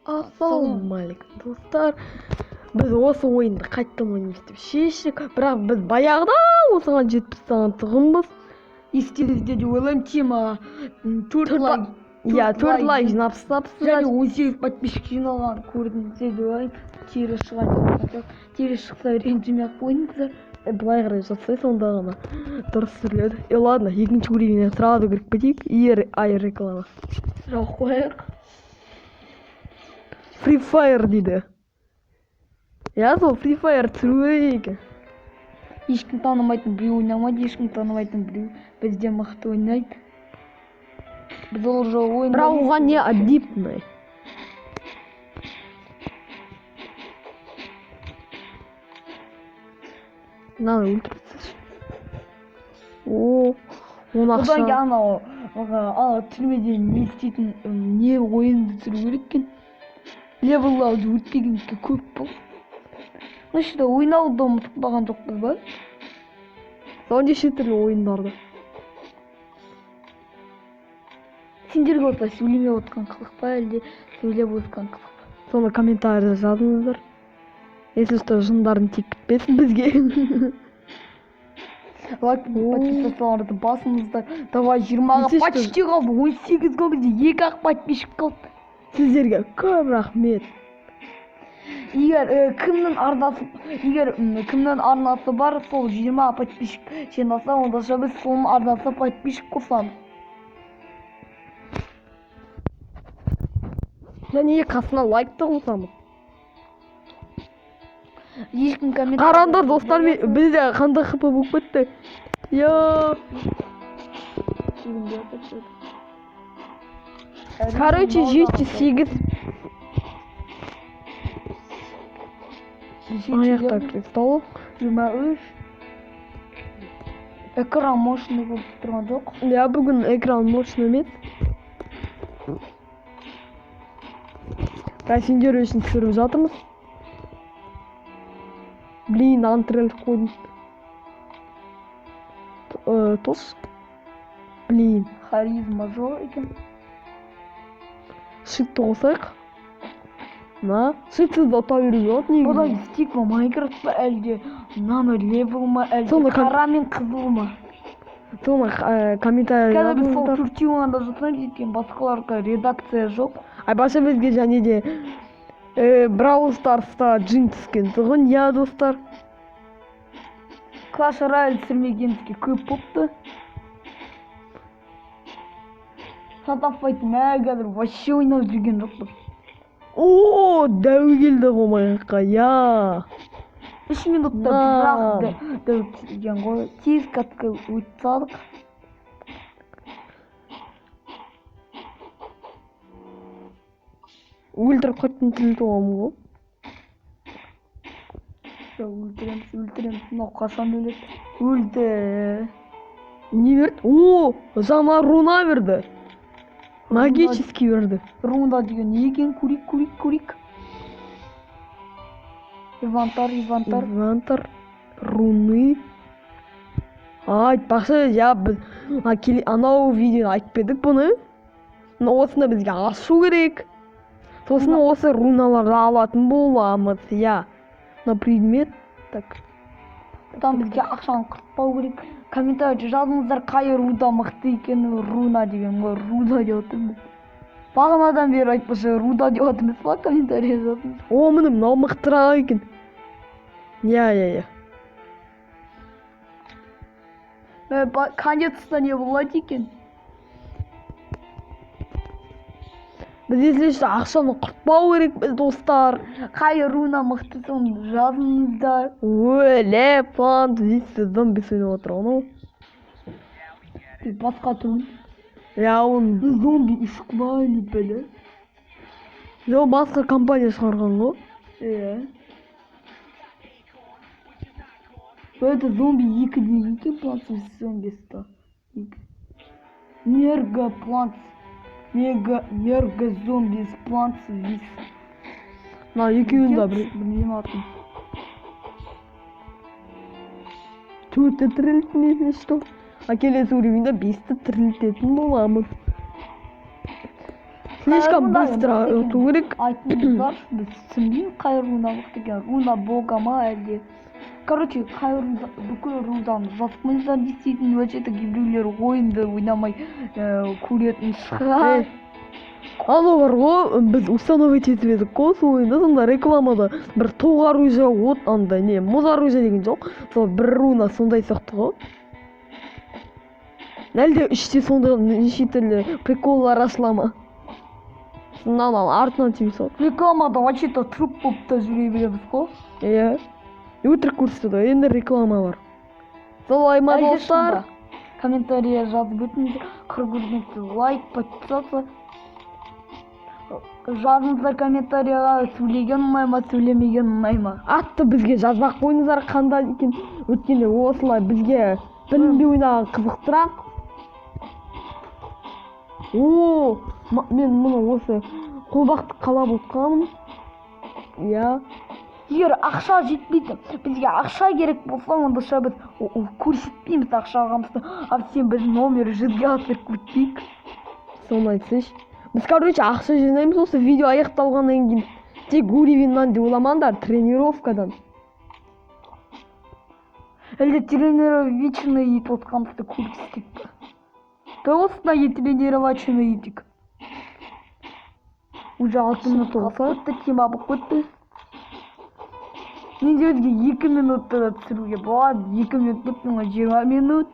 Ассалаумағалейкум достар. Біз осы ойынды қайтадан ойнаймыз деп шештік. Бірақ біз баяғыда осыған жетіп тастағантығымыз. Естеріңізде деп ойлаймын, тема 4 лайк. Төрт лайк жинап тастапсыз. Және 18 подписчик жиналған көрдіңіздер деп ойлаймын. Тері шығады. Тері шықса ренжімей-ақ қойыңыздар. Былай қарай жатса сонда ғана дұрыс сөйледі. Ладно, екінші уровеньге сразу кіріп кетейік. Ай реклама. Жоқ қояйық. Free Fire дейді. Сол Free Fire түсіру екен. Ешкім танымайтын біреу ойнамайды, ешкім танымайтын біреу бізден мықты ойнайды. Біз ол жол ойнайды. Бірақ оған не аддипный. Надо ультрасын. Оны ақша. Одан анау түрмеден не істейтін не ойынды түсіру керек екен. Левелауды өтпегенге көп бол. Нашыда ойнауды ұмытып қалған жоқпыз ба? Сол неше түрлі ойындарды. Сендерге осылай сөйлемей отқан қызық па, әлде сөйлеп отқан қызық па? Соны комментарийда жазыңыздар. Если что, жындардың тек кетпесін бізге. Лайк подписаться басыңыздар. Давай 20-ға почти қалды. 18 қалды. 2-ақ подписчик қалды. Сіздерге көп рахмет. Егер кімнің арнасы бар, сол 20 подписчик жинаса, онда біз соның арнасы подписчик қосамыз. Және қасына лайкты қосамыз. Ешкім комментарий. Қараңдар достар, бізде қандай хп болып кетті. Короче, 7-8. Аяқта кристалл. 23. Экран мощный болып тұрған жоқ. Бүгін экран мощный емес. Сендер үшін түсіріп жатырмыз. Блин, антрель қойдым. Тос. Блин. Харизма жоқ екен. Шитті қосайық. Шитсіз ота беру жоқ негізі. Бұда стик ма, Майнкрафт па, әлде нано левел ма, әлде қара мен қызыл ма? Соны комментарий жазыңыздар. Қазір біз сол төртеуінде жатамыз екен, басқаларға редакция жоқ. Баша бізге және де Brawl Stars'та джин түскен тұғын, достар. Clash Royale түсірмегенімізге көп болыпты. Сатаппайтын қазір вообще ойнап жүрген жоқпыз. Дәу келді ғомайыққа, 3 минутта бірақ дәу келген ғой. Тез катка өтіп салдық. Өлтіріп қаттың тілі туамын ғой. Өлтіреміз. Мынау қашан өледі? Өлді. Не берді? Жаңа руна берді. Магический берді. Руна деген не екен? Көрейік. Инвентар. Руны. Айтпақшы, біз анау видеоны айтып едік бұны. Осыны бізге ашу керек. Сосын осы руналарды алатын боламыз, на предмет. Бұдан бізге ақшаны құртпау керек. Комментарий жазыңыздар, қай руда мықты екені. Руна деген ғой, руда деп отырмыз. Бағанадан бері айтпашы, руда деп отырмыз ба, комментарий жазыңыз. Міне мынау мықтырақ екен. Конецта не болады екен. Біз еслешті ақшаны құртпау керек біз достар. Қай руна мықты соны жазыңыздар. Плант, здесь зомби сөйніп отыр оны. Басқа түрін. Он зомби ішқылайды бәлі. Басқа компания шығарған ғой. Это зомби 2 дейін плант зомби 100. Мерга плант. Мерга зомби плант вис. Екеуін да білмеймін атын. Төртті тірілтін что? Келесі уровеньде 5-ті тірілтетін боламыз. слишком быстро өту керек. Айтыңыздар, біз түсінбеймін қай руна мықты екен. Руна бога ма әлде? Короче, қай руна бүкіл рунаны жазбаңыздар десейтін вообще-то кейбіреулер ойынды ойнамай көретін шығар. Анау бар ғой, біз установить етіп едік қой сол ойында, сонда рекламада бір тоқ оружие от андай не мұз оружие деген жоқ, сол бір руна сондай сияқты ғой. Әлде іште сондай неше түрлі приколлар ашыла ма? Мынау артынан тиіп сол. Рекламада вообще-то труп болып та жүре береміз ғой. Иә. Өтірік көрсетеді, енді реклама бар. Солай ма достар? Комментария жазып өтіңіздер, көргеніңізді лайк, подписаться. Жазыңыздар комментарияға сөйлеген ұнай ма, сөйлемеген ұнай ма. Атты бізге жазбақ қойыңыздар қандай екен. Өткенде осылай бізге білімді ойнаған қызықтырақ. Мен мұны осы қолбақты қалап отқанмын. Иә. Егер ақша жетпейді, бізге ақша керек болса, онда біз көрсетпейміз ақша алғанымызды. Ал сен біз номер 100-ге асырып өтпейік. Соны айтсайшы. Біз, короче, ақша жинаймыз осы видео аяқталғаннан кейін. Тек уровеньнан деп ойламаңдар, тренировкадан. Әлде тренировочный етіп отқанымызды көрсетейік пе? Да осындай тренировочный етейік. Уже 6 минут өтті, тема болып өтті. Менде өзге 2 минутта да түсіруге болады. 2 минут деп 20 минут.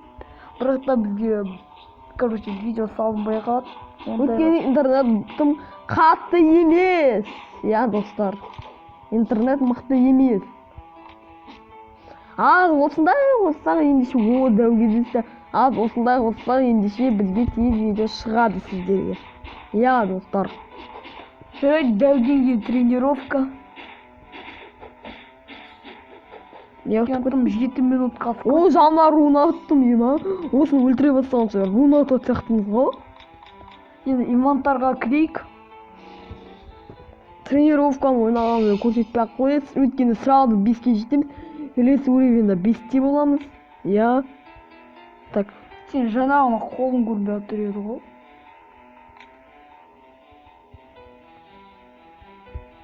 Бірақ та бізге, короче, видео салынбай қалады. Өйткені интернет тым қатты емес. Я, достар. Интернет мықты емес. Аз осындай қоссақ ендеше о дәу кездесті. Аз осындай қоссақ ендеше бізге тез видео шығады сіздерге. Я, достар. Жарайды, дәуден кейін тренировка. Янтым 7 минутқа асық. О, жаңа руна аттым ема. Осыны өлтіре бастаған шығар. Руна атат сияқтымыз ғой. Енді инвентарға кірейік. Тренировканы ойнағанымызды көрсетпей-ақ қояйық. Өйткені сразу 5-ке жетеміз. Келесі уровеньда 5-те боламыз. Я. Так. Сен жаңағына қолын көрмей отыр еді ғой.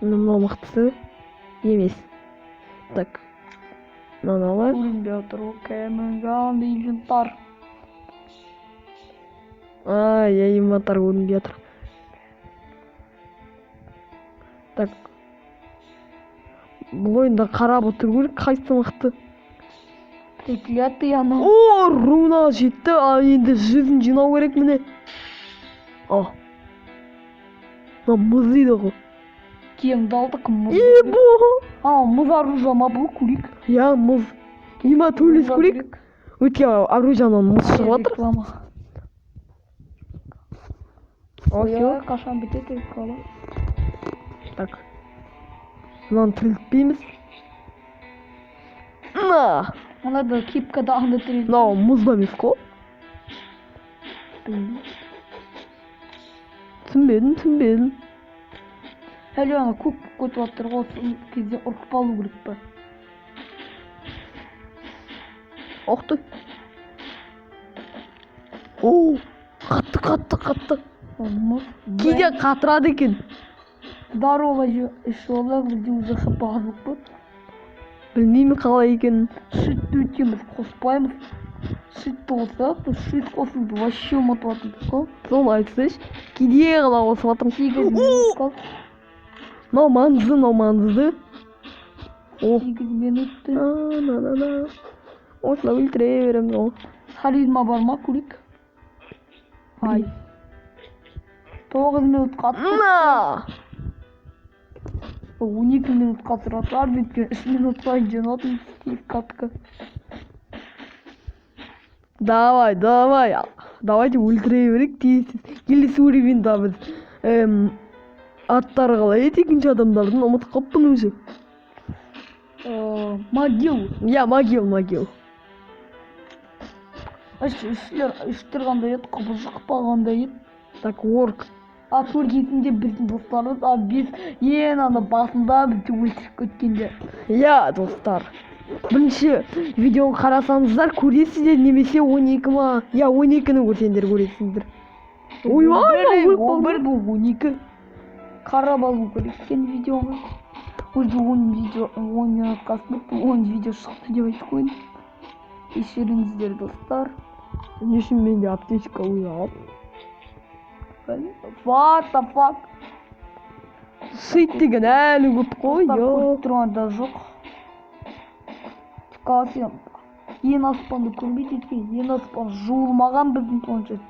Мынау мықтысы емес. Так. Мыналар. Көрмей отыр ғой. Кәмінған инвентар. Я инвентар көрінбей жатыр. Так. Бұл ойында қарап отыр көрік, қайсы мықты. Треклятый анау. О, руна жетті. Енді 100-ін жинау керек міне. Мұз дейді ғой. Кемді алдық мұз. Мұз оружие ма бұл көрейік? Я, мұз. Ема төлес көрейік. Өтке оружиянан мұз шығып отыр. Реклама. Все. Қашан бітеді реклама. Так. Мынаны тірілтпейміз. Она да кипкада аңды тірілтпейміз. Мынау мұз ба емес қой? Түсінбедім. Әлі ана көк көтіп отыр ғой, сол кезде ұрып алу керек па? Оқты. О, қатты. Кейде қатырады екен. Здорово, ішолақ бізде уже хапағалық бұд. Білмеймін қалай екен. Шитті өтеміз, қоспаймыз. Шитті қосақ, шит қосылды, вообще ұмытып атымыз қой. Соны айтсайшы. Кейде ғана қосып атырмыз. 8 минут қал. Мынау маңызды. 8 минутты. Осылай өлтіре береміз ғой. Харизма бар ма, көрейік? 9 минут қатты. 12 минут қатыратар, беткен 3 минут сайын женатын катка. Давайте өлтіре берейік тез. Келесі уровеньда біз аттары қалай еді екінші адамдардың, ұмытып қалыппын өзі. Могил. Я, могил. Үштер қандай еді, құбылжық қандай еді. Так, орк. Атөр кезінде біздің достарымыз, біз ең ана басында бізді өлтіріп көткенде. Я, достар. Бірінші видеоны қарасаңыздар көресіздер, немесе 12 ма? Я, 12-ні көрсеңдер көресіздер. Ойбай, өліп он бір қалдым. бұл 12. Қарап алу керек екен видеоны. Уже 10 видео, 10 минутқа асып 10 видео шықты деп айтып қойдым. Кешіріңіздер достар. Не үшін менде аптечка ойнап? What the fuck? Шит деген әлі көп қой, Көріп тұрғанда жоқ. Тикасын ең аспанды көрмейді екен. Ең аспан жуылмаған біздің планшет.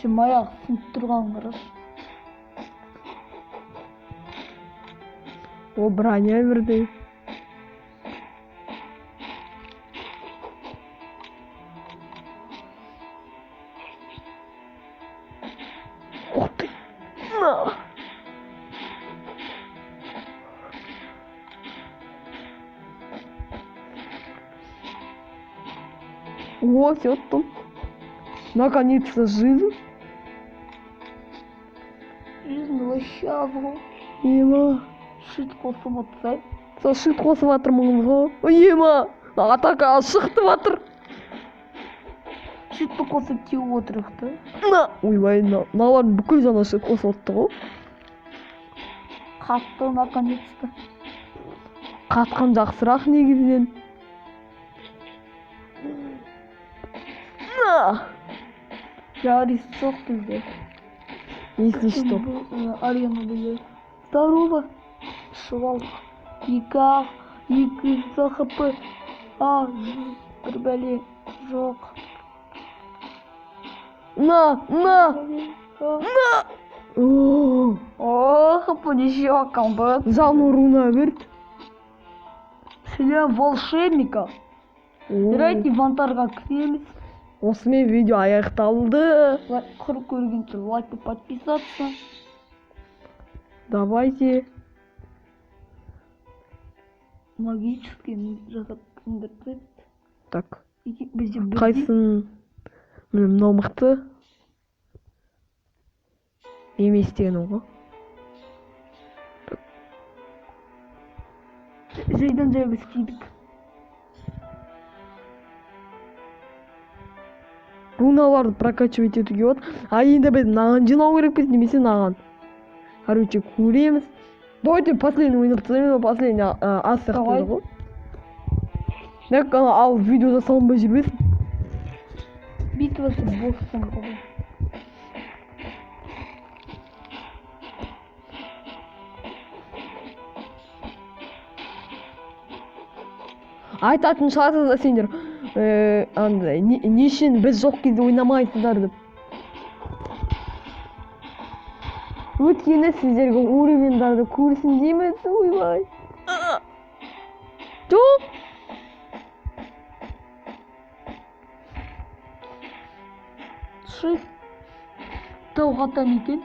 Şimdi аяқ сынып тұрған қараш. О, броня берді. Ух ты! На! О, все там. Наконец-то жизнь. Жизнь вообще азға. Ема. Шит қосып отса. Сол шит қосып жатырмын ғой. Ема. Атака шықты жатыр. Шитті қосып теуіп отырық та. На! Ойбай, мыналардың бүкіл жана шит қосып отты ғой. Қатты наконец-то. Қатқан жақсырақ негізінен. На! Ярис жоқ бізде. Если что. Арена бізде. Здорово. Шывал. Екі захп. Бір бәле. Жоқ. На! Ох, понесё комбат. Жалны руна берді. Шлем волшебника. Давайте инвентарға кіреміз. Осымен видео аяқталды. Құр көргенше лайк и подписаться. Давайте. Магический жасап кіндірді. Так. Бізде бірдей. Қайсын? Міне мынау мықты. Емес деген ғой. Жайдан жай біз кейдік. Руналарды прокачивать етуге болады. А енді біз наған жинау керекпіз немесе наған. Короче, көреміз. Давайте последний ойнап тастайын, последний астық Давай. деді ғой. Нек ал видеода салынбай жүрмесін. Битвасы боссом ғой. Айтатын шығарсыз да сендер андай не үшін біз жоқ кезде ойнамайсыздар деп. Өйткені сіздерге уровеньдарды көрсін дейміз, ойбай. Жоқ. Шит. Тау қатан екен.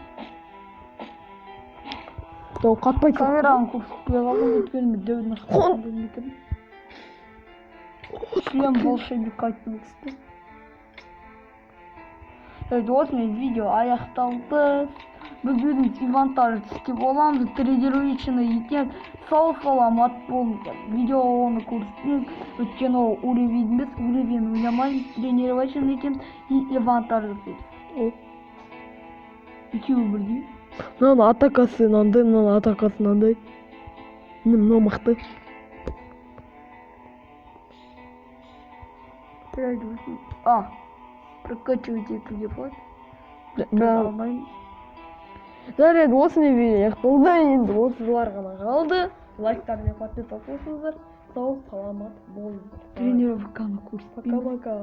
Тау қатпайды. Камераның көрсетпей қалдым өткеніме дәудің ашқан көрмейтін. Шлем волшебник айтып өтісті. Осымен видео аяқталды. Біз өзіміз инвентар істеп оламыз. Тренировочный екен. Сау саламат болыңыздар. Видео оны көрсетіңіз. Өйткені ол уровень емес, уровень ойнамаймыз. Тренировочный екен. И инвентар жасаймыз. Екеуі бірдей. Мынаның атакасы мынандай, мынаның атакасы мынандай. Мынау мықты. Прокачивать етуге болады. Алмаймын. Жарайды, осыны видео аяқталды. Енді осылар ғана қалды. Лайктар мен подписка қосыңыздар. Сау саламат болыңыздар. Тренировканы көрсетпейміз. Пока-пока.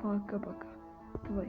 Пока-пока. Давай,